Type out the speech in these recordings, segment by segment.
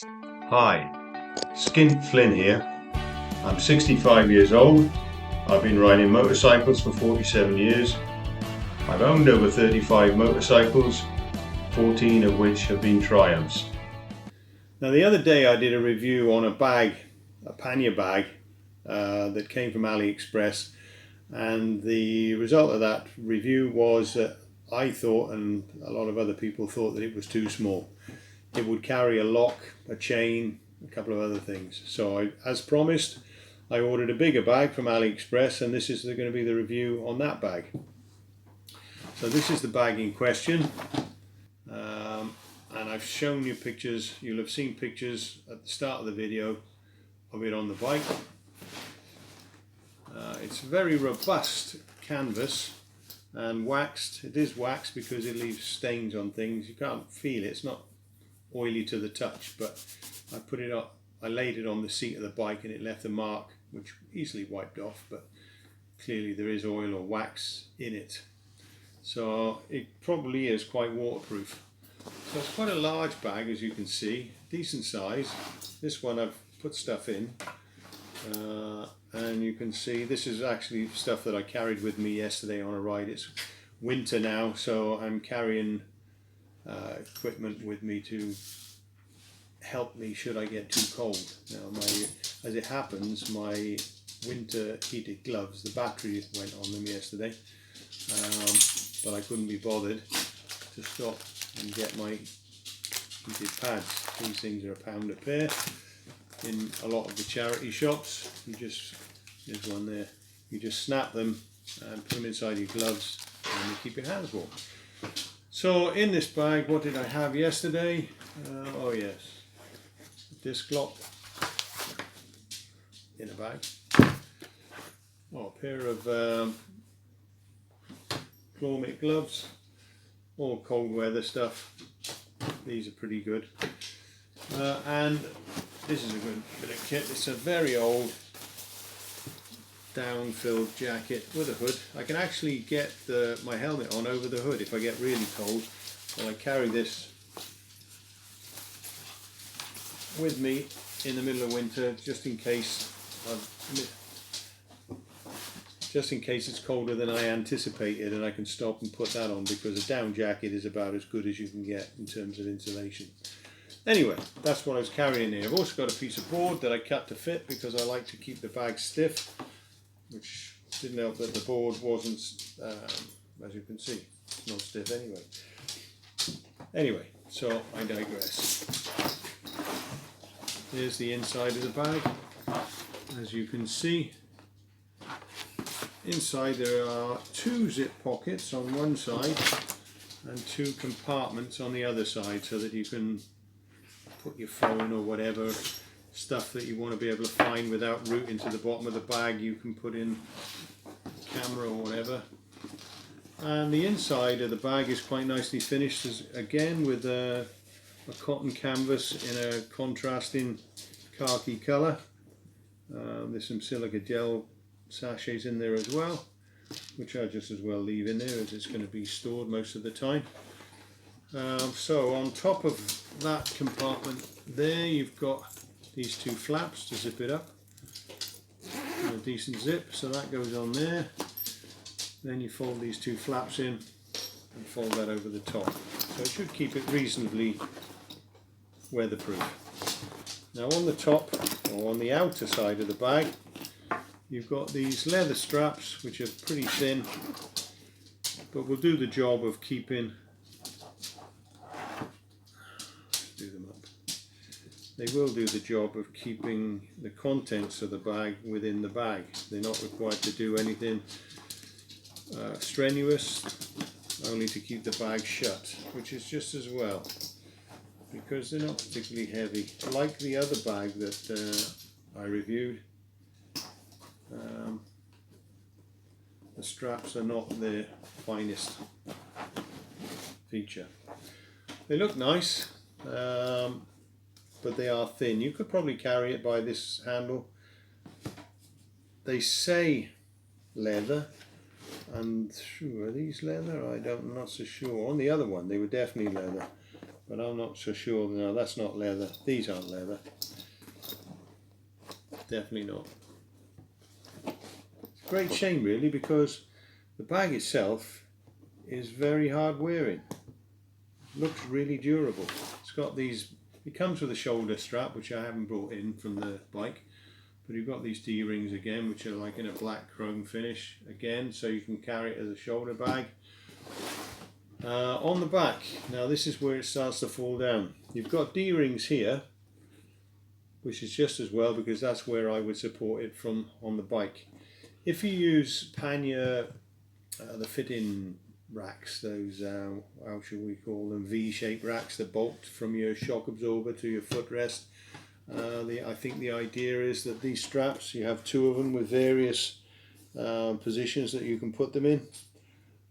Hi, Skint Flynn here. I'm 65 years old. I've been riding motorcycles for 47 years. I've owned over 35 motorcycles, 14 of which have been Triumphs. Now the other day I did a review on a bag, a Pannier bag that came from Aliexpress, and the result of that review was that I thought, and a lot of other people thought, that it was too small. It would carry a lock, a chain, a couple of other things. So as promised, I ordered a bigger bag from AliExpress, and this is going to be the review on that bag. So this is the bag in question, and I've shown you pictures. You'll have seen pictures at the start of the video of it on the bike. It's very robust canvas and waxed. It is waxed because it leaves stains on things. You can't feel it. It's not oily to the touch, but I put it up, I laid it on the seat of the bike and it left a mark which easily wiped off, but clearly there is oil or wax in it, so it probably is quite waterproof. So it's quite a large bag, as you can see, decent size. This one I've put stuff in, and you can see this is actually stuff that I carried with me yesterday on a ride. It's winter now, so I'm carrying equipment with me to help me should I get too cold. Now, as it happens, my winter heated gloves, the battery went on them yesterday, but I couldn't be bothered to stop and get my heated pads. These things are £1 a pair in a lot of the charity shops. There's one there. You just snap them and put them inside your gloves and you keep your hands warm. So in this bag, what did I have yesterday? Oh yes, disc lock in a bag. Oh, a pair of claw mitt gloves, all cold weather stuff. These are pretty good. And this is a good bit of kit. It's a very old down-filled jacket with a hood. I can actually get my helmet on over the hood if I get really cold, and I carry this with me in the middle of winter just in case it's colder than I anticipated, and I can stop and put that on, because a down jacket is about as good as you can get in terms of insulation. Anyway, that's what I was carrying here. I've also got a piece of board that I cut to fit because I like to keep the bag stiff, which didn't help that the board wasn't, as you can see, it's not stiff anyway. Anyway, so I digress. Here's the inside of the bag. As you can see, inside there are 2 zip pockets on one side and 2 compartments on the other side, so that you can put your phone or whatever stuff that you want to be able to find without rooting to the bottom of the bag. You can put in camera or whatever. And the inside of the bag is quite nicely finished, again with a cotton canvas in a contrasting khaki colour. There's some silica gel sachets in there as well, which I'll just as well leave in there as it's going to be stored most of the time. So on top of that compartment there, you've got these 2 flaps to zip it up, and a decent zip, so that goes on there. Then you fold these 2 flaps in and fold that over the top, so it should keep it reasonably weatherproof. Now on the top, or on the outer side of the bag, you've got these leather straps, which are pretty thin, but will do the job of keeping, they will do the job of keeping the contents of the bag within the bag. They're not required to do anything strenuous, only to keep the bag shut, which is just as well, because they're not particularly heavy. Like the other bag that I reviewed, the straps are not their finest feature. They look nice, but they are thin. You could probably carry it by this handle. They say leather, and are these leather? I'm not so sure. On the other one they were definitely leather, but I'm not so sure. No, that's not leather. These aren't leather. Definitely not. It's a great shame really, because the bag itself is very hard wearing. Looks really durable. It's got these, it comes with a shoulder strap which I haven't brought in from the bike, but you've got these D-rings again which are like in a black chrome finish again, so you can carry it as a shoulder bag. On the back, now this is where it starts to fall down. You've got D-rings here, which is just as well because that's where I would support it from on the bike. If you use Pannier, the fit-in racks, those how should we call them, V-shaped racks that bolt from your shock absorber to your footrest. I think the idea is that these straps, you have two of them with various positions that you can put them in,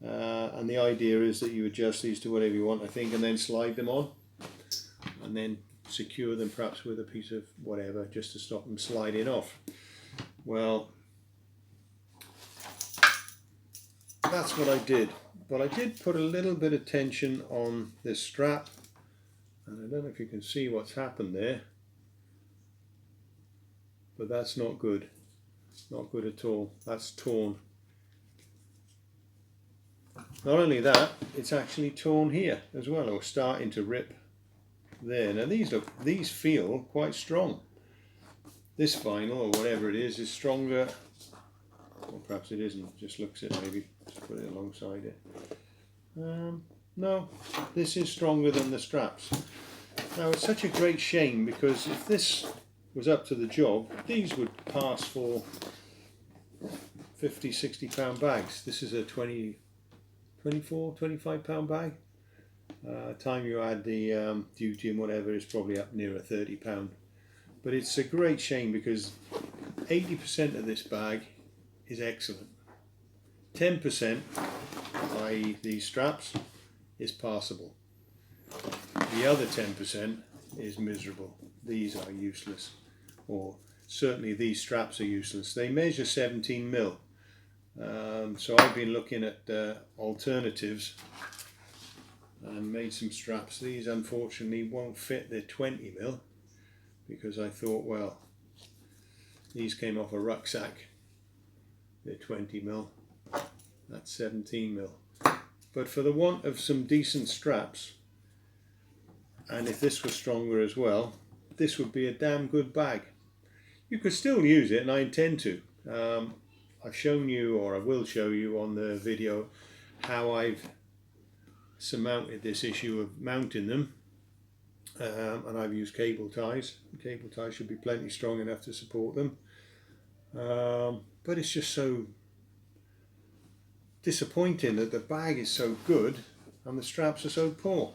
and the idea is that you adjust these to whatever you want, I think, and then slide them on and then secure them perhaps with a piece of whatever just to stop them sliding off. Well, that's what I did. But I did put a little bit of tension on this strap, and I don't know if you can see what's happened there, but that's not good. Not good at all. That's torn. Not only that, it's actually torn here as well, or starting to rip there. Now these feel quite strong. This vinyl, or whatever it is stronger. Or perhaps it isn't, it just looks it maybe. Just put it alongside it. No, this is stronger than the straps. Now it's such a great shame, because if this was up to the job, these would pass for 50, 60 pound bags. This is a 24, 25 pound bag. Time you add the duty and whatever is probably up near a 30 pound. But it's a great shame because 80% of this bag is excellent. 10%, i.e. these straps, is passable. The other 10% is miserable. These are useless, or certainly these straps are useless. They measure 17 mil. So I've been looking at alternatives and made some straps. These unfortunately won't fit. They're 20 mil because I thought, well, these came off a rucksack. They're 20 mil. That's 17 mil. But for the want of some decent straps, and if this was stronger as well, this would be a damn good bag. You could still use it, and I intend to. I've shown you, or I will show you on the video, how I've surmounted this issue of mounting them, and I've used cable ties. Cable ties should be plenty strong enough to support them, but it's just so disappointing that the bag is so good and the straps are so poor.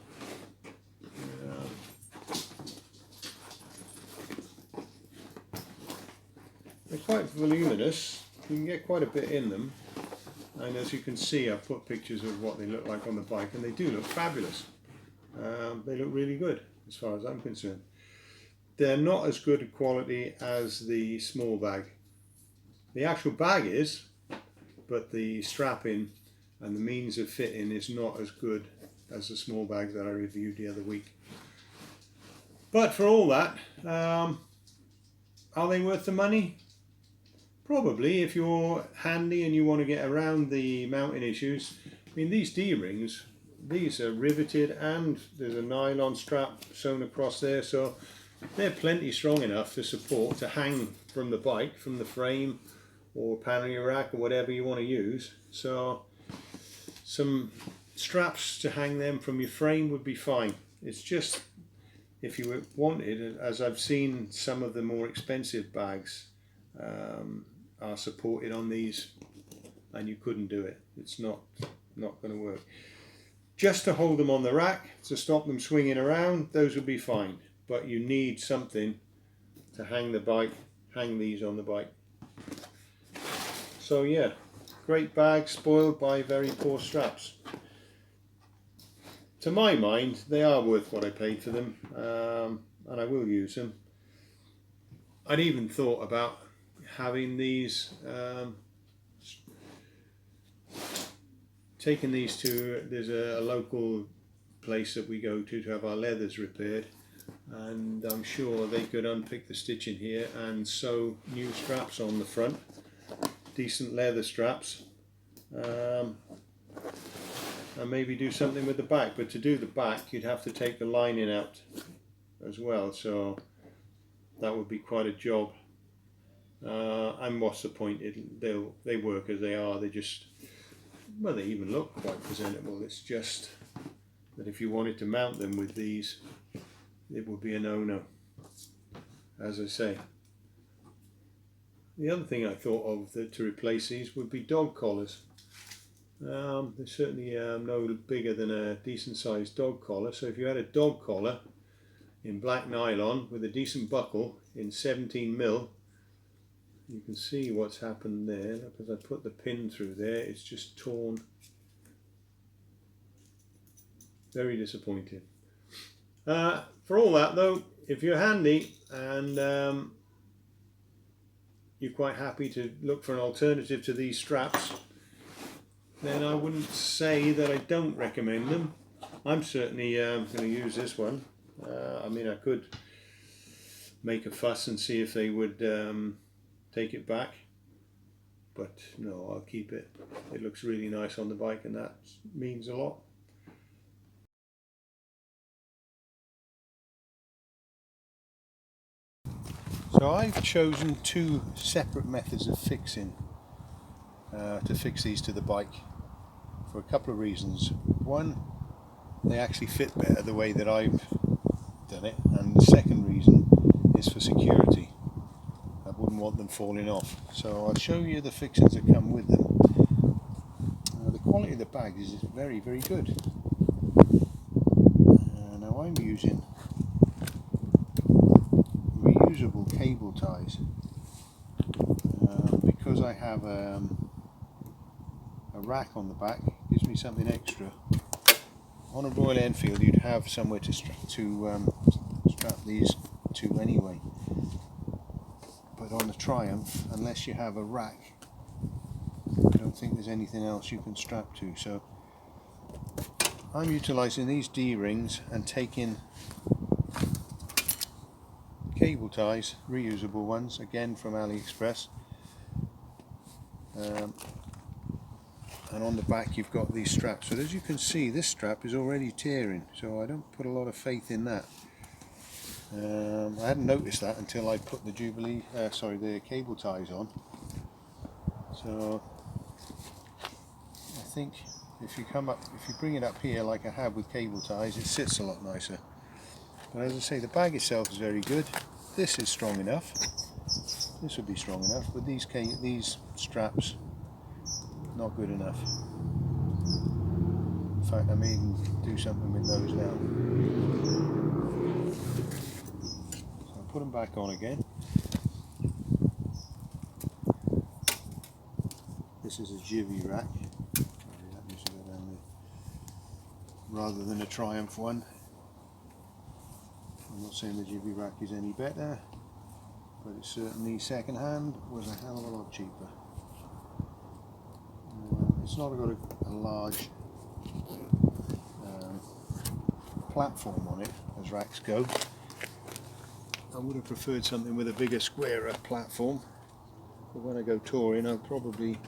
They're quite voluminous. You can get quite a bit in them, and as you can see, I've put pictures of what they look like on the bike, and they do look fabulous. They look really good as far as I'm concerned. They're not as good a quality as the small bag. The actual bag is, but the strapping and the means of fitting is not as good as the small bag that I reviewed the other week. But for all that, are they worth the money? Probably, if you're handy and you want to get around the mounting issues. I mean, these D-rings, these are riveted, and there's a nylon strap sewn across there, so they're plenty strong enough to support, to hang from the bike, from the frame or pannier rack or whatever you want to use. So some straps to hang them from your frame would be fine. It's just, if you wanted, as I've seen some of the more expensive bags are supported on these, and you couldn't do it. It's not going to work. Just to hold them on the rack, to stop them swinging around, those would be fine. But you need something to hang the bike, hang these on the bike. So yeah, great bag spoiled by very poor straps. To my mind, they are worth what I paid for them, and I will use them. I'd even thought about having these, taking these to, there's a local place that we go to have our leathers repaired, and I'm sure they could unpick the stitching here and sew new straps on the front, decent leather straps, and maybe do something with the back. But to do the back you'd have to take the lining out as well, so that would be quite a job. And what's the point? They work as they are. They just, well, they even look quite presentable. It's just that if you wanted to mount them with these, it would be a no-no, as I say. The other thing I thought of to replace these would be dog collars. They're certainly no bigger than a decent sized dog collar, so if you had a dog collar in black nylon with a decent buckle in 17mm, you can see what's happened there. Look, as I put the pin through there, it's just torn. Very disappointing. For all that though, if you're handy and you're quite happy to look for an alternative to these straps, then I wouldn't say that I don't recommend them. I'm certainly going to use this one. I mean, I could make a fuss and see if they would take it back, but no, I'll keep it. It looks really nice on the bike, and that means a lot. So I've chosen two separate methods of fixing to fix these to the bike for a couple of reasons. One, they actually fit better the way that I've done it, and the second reason is for security. I wouldn't want them falling off, so I'll show you the fixings that come with them. The quality of the bag is very, very good. Now I'm using reusable cable ties because I have a rack on the back. It gives me something extra. On a Royal Enfield you'd have somewhere to strap these to anyway, but on the Triumph, unless you have a rack, I don't think there's anything else you can strap to. So I'm utilising these D-rings and taking cable ties, reusable ones, again from Aliexpress, and on the back you've got these straps. So as you can see, this strap is already tearing, so I don't put a lot of faith in that. I hadn't noticed that until I put the the cable ties on. So I think if you bring it up here like I have with cable ties, it sits a lot nicer. But as I say, the bag itself is very good. This is strong enough. This would be strong enough, but these straps, not good enough. In fact, I may even do something with those now. So I'll put them back on again. This is a Jivvy rack, rather than a Triumph one. I'm not saying the Jivvy rack is any better, but it's certainly second hand was a hell of a lot cheaper. It's not got a large platform on it as racks go. I would have preferred something with a bigger, squarer platform, but when I go touring I'll probably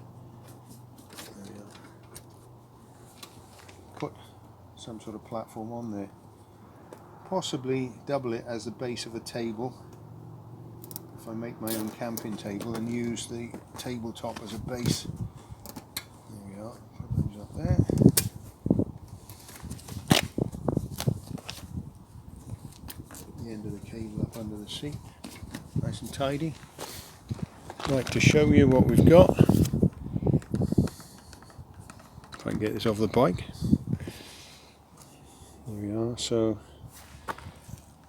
put some sort of platform on there. Possibly double it as the base of a table if I make my own camping table, and use the tabletop as a base. There we are, put those up there. Put the end of the cable up under the seat, nice and tidy. I'd like to show you what we've got. If I can get this off the bike. There we are. So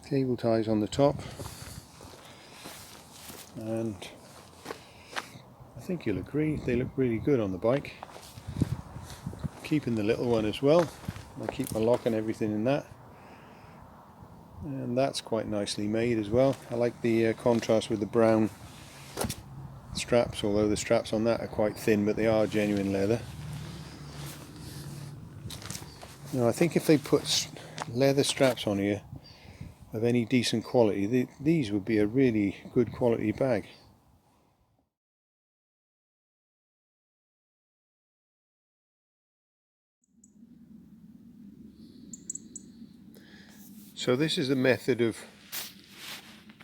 cable ties on the top, and I think you'll agree they look really good on the bike. Keeping the little one as well. I keep my lock and everything in that, and that's quite nicely made as well. I like the contrast with the brown straps, although the straps on that are quite thin, but they are genuine leather. Now I think if they put leather straps on here of any decent quality, these would be a really good quality bag. So this is the method of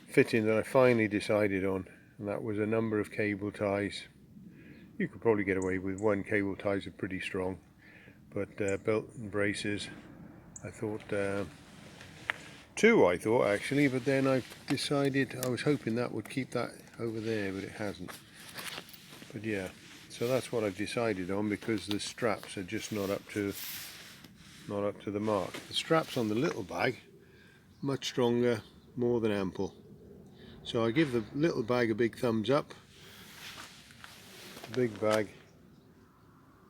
fitting that I finally decided on, and that was a number of cable ties. You could probably get away with one. Cable ties are pretty strong, but belt and braces, I thought two, I thought actually, but then I decided, I was hoping that would keep that over there, but it hasn't. But yeah, so that's what I've decided on, because the straps are just not up to the mark. The straps on the little bag, much stronger, more than ample. So I give the little bag a big thumbs up. Big bag,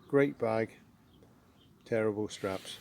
great bag, terrible straps.